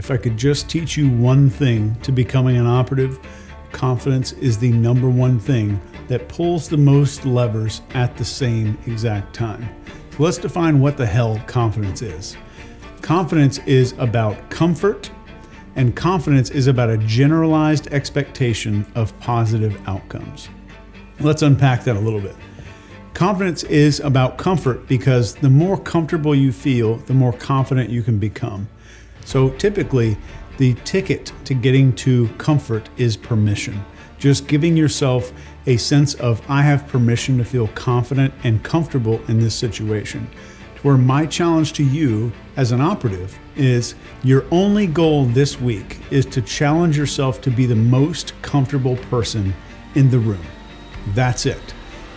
If I could just teach you one thing to becoming an operative, confidence is the number one thing that pulls the most levers at the same exact time. So let's define what the hell confidence is. Confidence is about comfort, and confidence is about a generalized expectation of positive outcomes. Let's unpack that a little bit. Confidence is about comfort because the more comfortable you feel, the more confident you can become. So typically, the ticket to getting to comfort is permission. Just giving yourself a sense of, I have permission to feel confident and comfortable in this situation. To where my challenge to you as an operative is your only goal this week is to challenge yourself to be the most comfortable person in the room. That's it.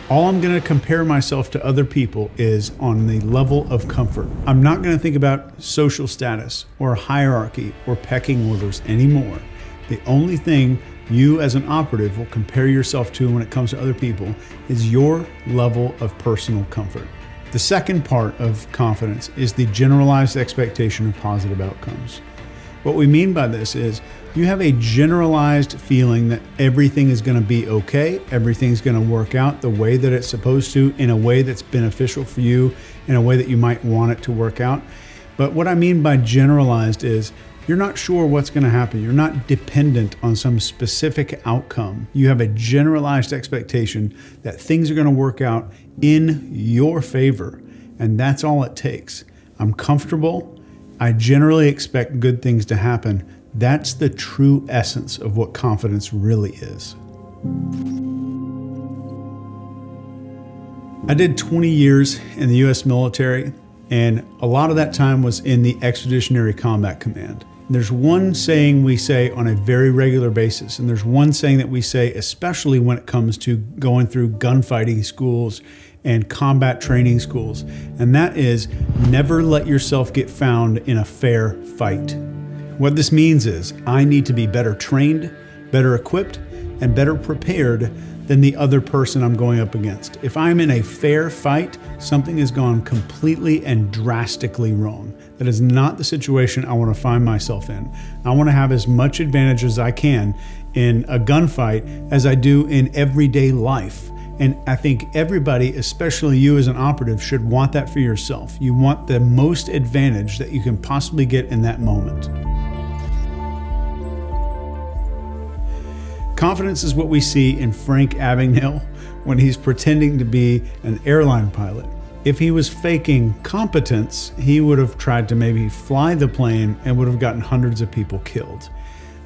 All I'm going to compare myself to other people is on the level of comfort. I'm not going to think about social status or hierarchy or pecking orders anymore. The only thing you as an operative will compare yourself to when it comes to other people is your level of personal comfort. The second part of confidence is the generalized expectation of positive outcomes. What we mean by this is you have a generalized feeling that everything is going to be okay, everything's going to work out the way that it's supposed to, in a way that's beneficial for you, in a way that you might want it to work out. But what I mean by generalized is you're not sure what's going to happen. You're not dependent on some specific outcome. You have a generalized expectation that things are going to work out in your favor, and that's all it takes. I'm comfortable. I generally expect good things to happen. That's the true essence of what confidence really is. I did 20 years in the US military, and a lot of that time was in the Expeditionary Combat Command. There's one saying we say on a very regular basis, and there's one saying that we say especially when it comes to going through gunfighting schools and combat training schools, and that is never let yourself get found in a fair fight. What this means is I need to be better trained, better equipped, and better prepared than the other person I'm going up against. If I'm in a fair fight, something has gone completely and drastically wrong. That is not the situation I want to find myself in. I want to have as much advantage as I can in a gunfight as I do in everyday life. And I think everybody, especially you as an operative, should want that for yourself. You want the most advantage that you can possibly get in that moment. Confidence is what we see in Frank Abagnale when he's pretending to be an airline pilot. If he was faking competence, he would have tried to maybe fly the plane and would have gotten hundreds of people killed.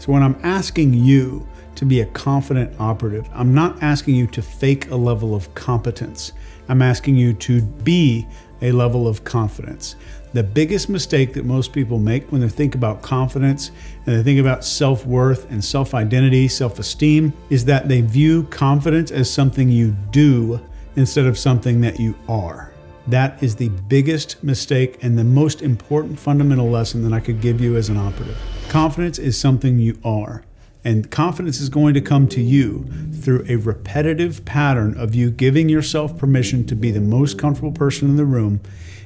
So when I'm asking you to be a confident operative, I'm not asking you to fake a level of competence. I'm asking you to be a level of confidence. The biggest mistake that most people make when they think about confidence and they think about self-worth and self-identity, self-esteem, is that they view confidence as something you do instead of something that you are. That is the biggest mistake and the most important fundamental lesson that I could give you as an operative. Confidence is something you are. And confidence is going to come to you through a repetitive pattern of you giving yourself permission to be the most comfortable person in the room,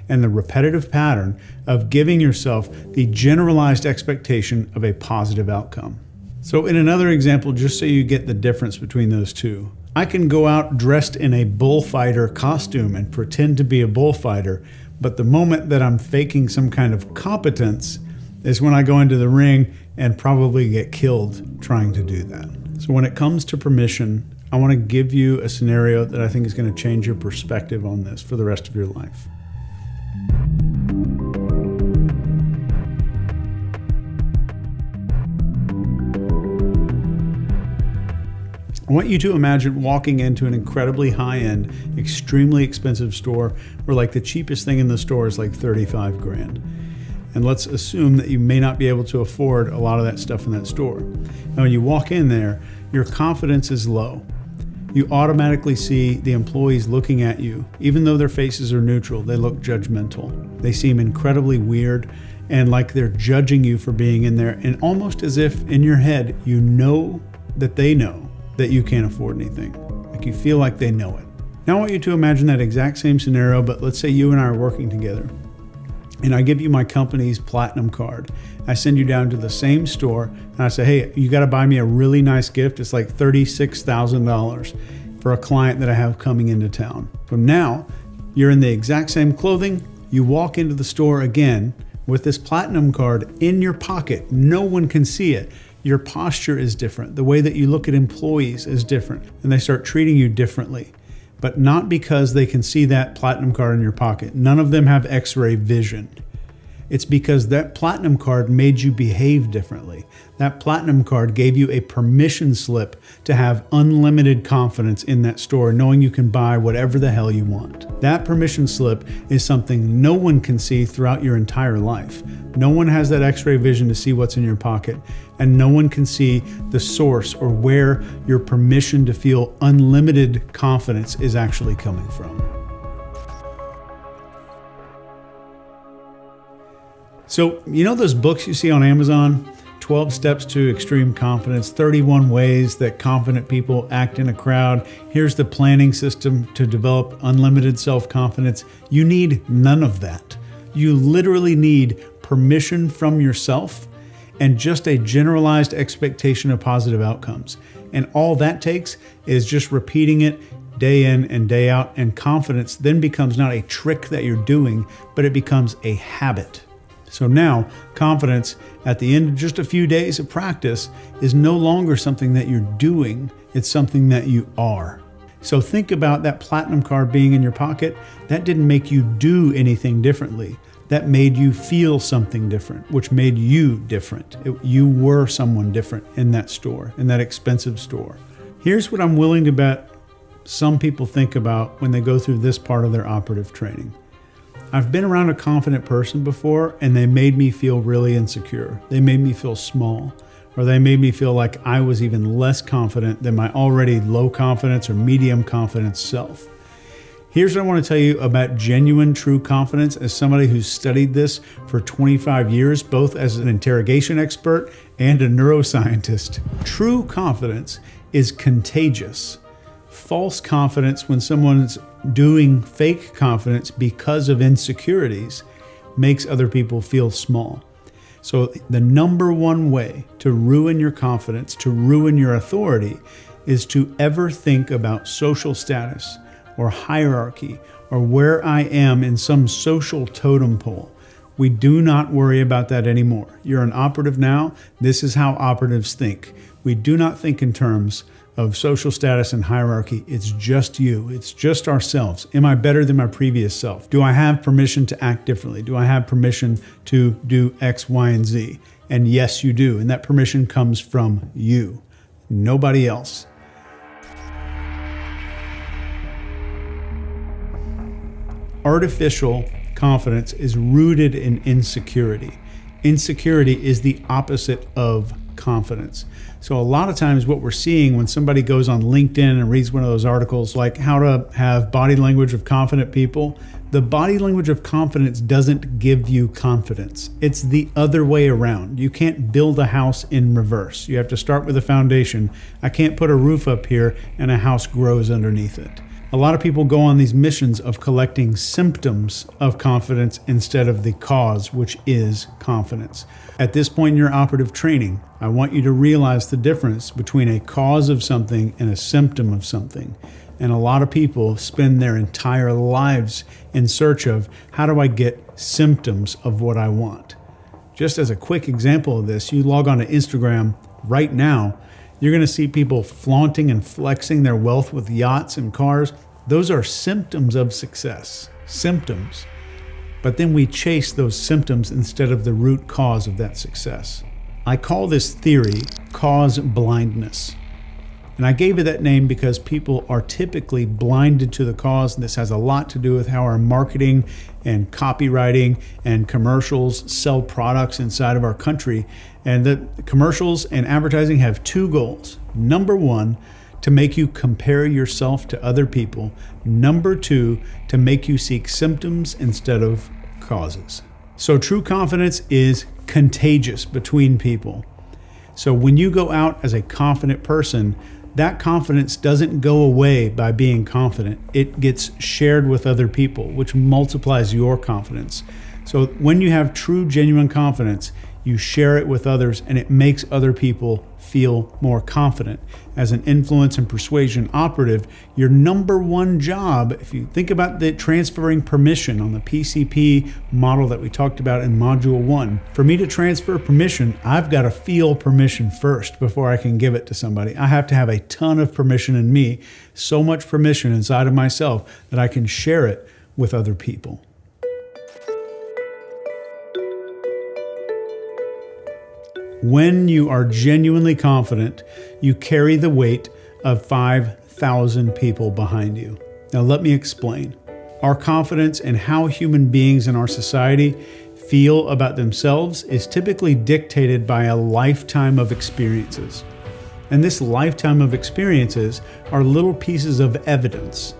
and the repetitive pattern of giving yourself the generalized expectation of a positive outcome. So in another example, just so you get the difference between those two, I can go out dressed in a bullfighter costume and pretend to be a bullfighter, but the moment that I'm faking some kind of competence is when I go into the ring and probably get killed trying to do that. So when it comes to permission, I want to give you a scenario that I think is going to change your perspective on this for the rest of your life. I want you to imagine walking into an incredibly high-end, extremely expensive store where like the cheapest thing in the store is like 35 grand. And let's assume that you may not be able to afford a lot of that stuff in that store. Now, when you walk in there, your confidence is low. You automatically see the employees looking at you. Even though their faces are neutral, they look judgmental. They seem incredibly weird and like they're judging you for being in there, and almost as if in your head you know that you can't afford anything. Like you feel like they know it. Now I want you to imagine that exact same scenario, but let's say you and I are working together and I give you my company's platinum card. I send you down to the same store and I say, hey, you got to buy me a really nice gift. It's like $36,000 for a client that I have coming into town. So now you're in the exact same clothing. You walk into the store again with this platinum card in your pocket. No one can see it. Your posture is different. The way that you look at employees is different, and they start treating you differently. But not because they can see that platinum card in your pocket. None of them have X-ray vision. It's because that platinum card made you behave differently. That platinum card gave you a permission slip to have unlimited confidence in that store, knowing you can buy whatever the hell you want. That permission slip is something no one can see throughout your entire life. No one has that X-ray vision to see what's in your pocket, and no one can see the source or where your permission to feel unlimited confidence is actually coming from. So, you know those books you see on Amazon? 12 Steps to Extreme Confidence, 31 Ways that Confident People Act in a Crowd. Here's the planning system to develop unlimited self-confidence. You need none of that. You literally need permission from yourself and just a generalized expectation of positive outcomes. And all that takes is just repeating it day in and day out, and confidence then becomes not a trick that you're doing, but it becomes a habit. So now, confidence at the end of just a few days of practice is no longer something that you're doing, it's something that you are. So think about that platinum card being in your pocket. That didn't make you do anything differently. That made you feel something different, which made you different. You were someone different in that store, in that expensive store. Here's what I'm willing to bet some people think about when they go through this part of their operative training. I've been around a confident person before and they made me feel really insecure. They made me feel small, or they made me feel like I was even less confident than my already low confidence or medium confidence self. Here's what I want to tell you about genuine, true confidence as somebody who's studied this for 25 years, both as an interrogation expert and a neuroscientist. True confidence is contagious. False confidence, when someone's doing fake confidence because of insecurities, makes other people feel small. So the number one way to ruin your confidence, to ruin your authority, is to ever think about social status or hierarchy or where I am in some social totem pole. We do not worry about that anymore. You're an operative now. This is how operatives think. We do not think in terms of social status and hierarchy. It's just you. It's just ourselves. Am I better than my previous self? Do I have permission to act differently? Do I have permission to do X, Y, and Z? And yes, you do. And that permission comes from you, nobody else. Artificial confidence is rooted in insecurity. Insecurity is the opposite of confidence. So a lot of times what we're seeing when somebody goes on LinkedIn and reads one of those articles like how to have body language of confident people, the body language of confidence doesn't give you confidence. It's the other way around. You can't build a house in reverse. You have to start with a foundation. I can't put a roof up here and a house grows underneath it. A lot of people go on these missions of collecting symptoms of confidence instead of the cause, which is confidence. At this point in your operative training, I want you to realize the difference between a cause of something and a symptom of something. And a lot of people spend their entire lives in search of how do I get symptoms of what I want. Just as a quick example of this, you log on to Instagram right now, you're going to see people flaunting and flexing their wealth with yachts and cars. Those are symptoms of success, symptoms. But then we chase those symptoms instead of the root cause of that success. I call this theory cause blindness. And I gave it that name because people are typically blinded to the cause. And this has a lot to do with how our marketing and copywriting and commercials sell products inside of our country. And the commercials and advertising have two goals. Number one, to make you compare yourself to other people. Number two, to make you seek symptoms instead of causes. So true confidence is contagious between people. So when you go out as a confident person, that confidence doesn't go away by being confident. It gets shared with other people, which multiplies your confidence. So when you have true, genuine confidence, you share it with others and it makes other people feel more confident. As an influence and persuasion operative, your number one job, if you think about the transferring permission on the PCP model that we talked about in module 1, for me to transfer permission, I've got to feel permission first before I can give it to somebody. I have to have a ton of permission in me, so much permission inside of myself that I can share it with other people. When you are genuinely confident, you carry the weight of 5,000 people behind you. Now let me explain. Our confidence and how human beings in our society feel about themselves is typically dictated by a lifetime of experiences. And this lifetime of experiences are little pieces of evidence.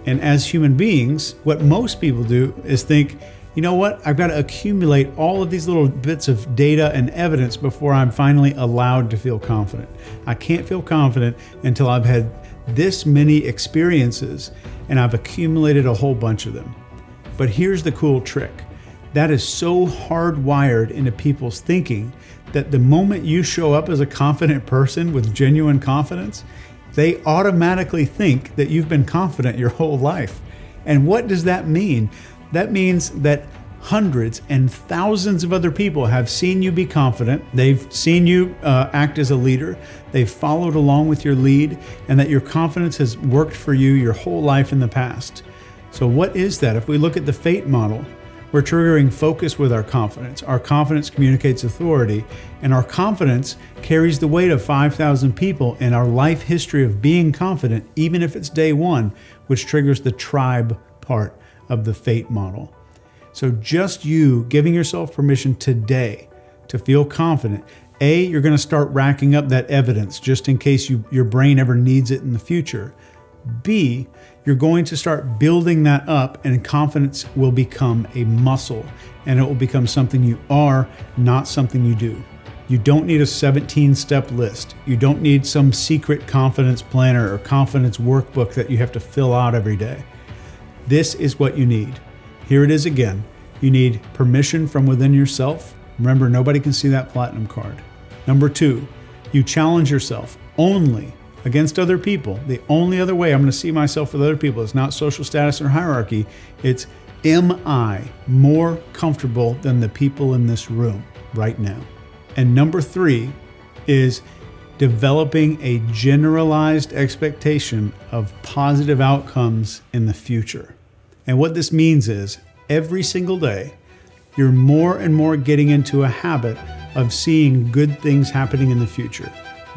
And as human beings, what most people do is think, you know what? I've got to accumulate all of these little bits of data and evidence before I'm finally allowed to feel confident. I can't feel confident until I've had this many experiences and I've accumulated a whole bunch of them. But here's the cool trick. That is so hardwired into people's thinking that the moment you show up as a confident person with genuine confidence, they automatically think that you've been confident your whole life. And what does that mean? That means that hundreds and thousands of other people have seen you be confident. They've seen you act as a leader. They've followed along with your lead, and that your confidence has worked for you your whole life in the past. So what is that? If we look at the FATE model, we're triggering focus with our confidence. Our confidence communicates authority, and our confidence carries the weight of 5,000 people in our life history of being confident, even if it's day one, which triggers the tribe part of the FATE model. So just you giving yourself permission today to feel confident. A, you're going to start racking up that evidence just in case your brain ever needs it in the future. B, you're going to start building that up, and confidence will become a muscle, and it will become something you are, not something you do. You don't need a 17-step list. You don't need some secret confidence planner or confidence workbook that you have to fill out every day. This is what you need. Here it is again. You need permission from within yourself. Remember, nobody can see that platinum card. Number 2, you challenge yourself only against other people. The only other way I'm going to see myself with other people is not social status or hierarchy. It's, am I more comfortable than the people in this room right now? And number 3 is developing a generalized expectation of positive outcomes in the future. And what this means is every single day, you're more and more getting into a habit of seeing good things happening in the future.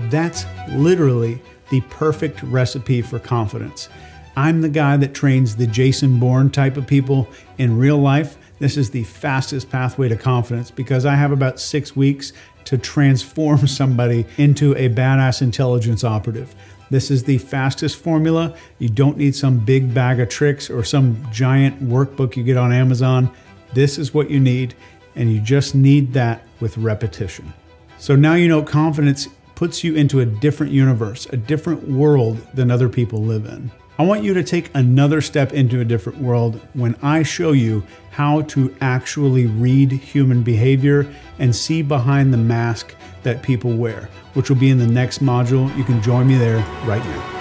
That's literally the perfect recipe for confidence. I'm the guy that trains the Jason Bourne type of people in real life. This is the fastest pathway to confidence because I have about 6 weeks to transform somebody into a badass intelligence operative. This is the fastest formula. You don't need some big bag of tricks or some giant workbook you get on Amazon. This is what you need, and you just need that with repetition. So now you know confidence puts you into a different universe, a different world than other people live in. I want you to take another step into a different world when I show you how to actually read human behavior and see behind the mask that people wear, which will be in the next module. You can join me there right now.